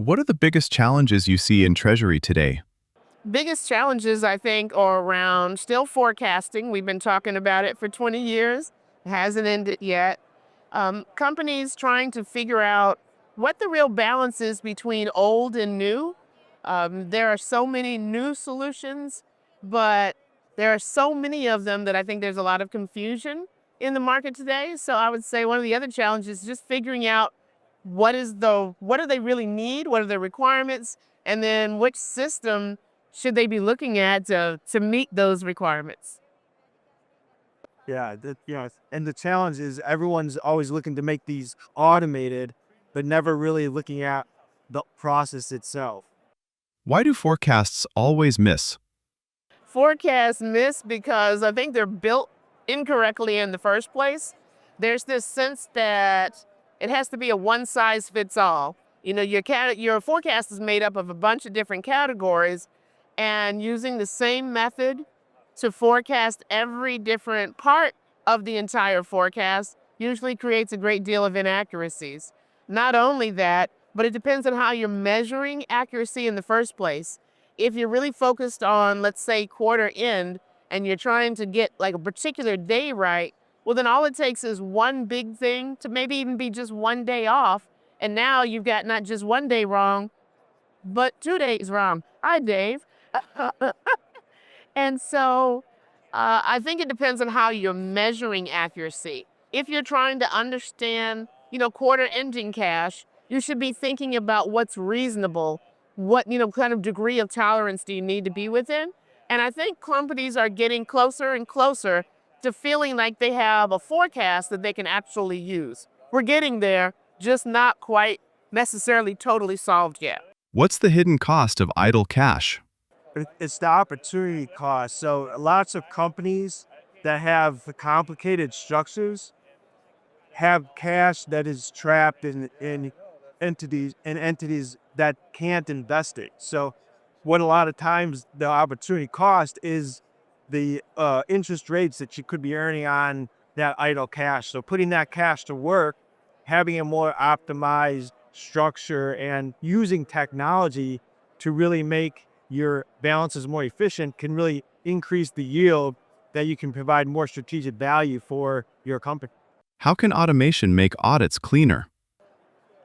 What are the biggest challenges you see in Treasury today? Biggest challenges, I think, are around still forecasting. We've been talking about it for 20 years. It hasn't ended yet. Companies trying to figure out what the real balance is between old and new. There are so many new solutions, but there are so many of them that I think there's a lot of confusion in the market today. So I would say one of the other challenges is just figuring out what do they really need, what are the requirements, and then which system should they be looking at to meet those requirements. Yeah, and the challenge is everyone's always looking to make these automated, but never really looking at the process itself. Why do forecasts always miss? Forecasts miss because I think they're built incorrectly in the first place. There's this sense that it has to be a one size fits all. Your forecast is made up of a bunch of different categories, and using the same method to forecast every different part of the entire forecast usually creates a great deal of inaccuracies. Not only that, but it depends on how you're measuring accuracy in the first place. If you're really focused on, let's say, quarter end, and you're trying to get like a particular day right, well, then all it takes is one big thing to maybe even be just one day off. And now you've got not just one day wrong, but 2 days wrong. Hi, Dave. And so I think it depends on how you're measuring accuracy. If you're trying to understand, quarter ending cash, you should be thinking about what's reasonable. What, kind of degree of tolerance do you need to be within? And I think companies are getting closer and closer to feeling like they have a forecast that they can actually use. We're getting there, just not quite necessarily totally solved yet. What's the hidden cost of idle cash? It's the opportunity cost. So lots of companies that have complicated structures have cash that is trapped in entities that can't invest it. So what a lot of times the opportunity cost is the interest rates that you could be earning on that idle cash. So putting that cash to work, having a more optimized structure, and using technology to really make your balances more efficient can really increase the yield that you can provide more strategic value for your company. How can automation make audits cleaner?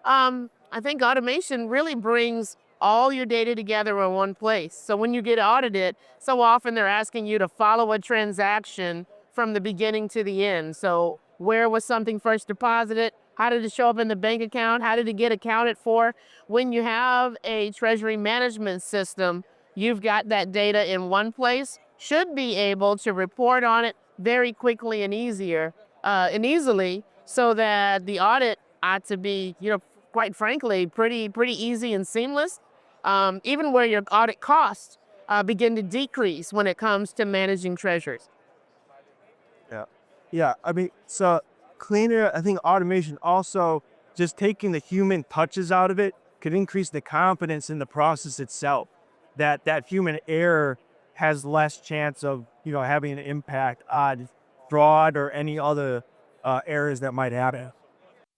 I think automation really brings all your data together in one place. So when you get audited, so often they're asking you to follow a transaction from the beginning to the end. So where was something first deposited? How did it show up in the bank account? How did it get accounted for? When you have a treasury management system, you've got that data in one place, should be able to report on it very quickly and easily, so that the audit ought to be, quite frankly, pretty easy and seamless. Even where your audit costs begin to decrease when it comes to managing treasures. Yeah. Yeah. I mean, so cleaner, I think automation also just taking the human touches out of it could increase the confidence in the process itself. That human error has less chance of, having an impact on fraud or any other errors that might happen.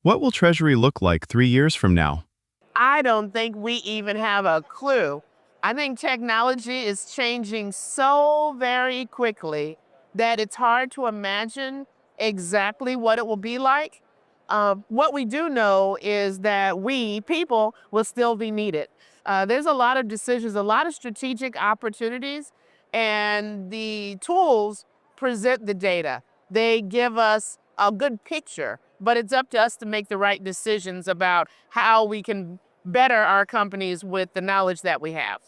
What will Treasury look like 3 years from now? I don't think we even have a clue. I think technology is changing so very quickly that it's hard to imagine exactly what it will be like. What we do know is that we, people, will still be needed. There's a lot of decisions, a lot of strategic opportunities, and the tools present the data. They give us a good picture, but it's up to us to make the right decisions about how we can better our companies with the knowledge that we have.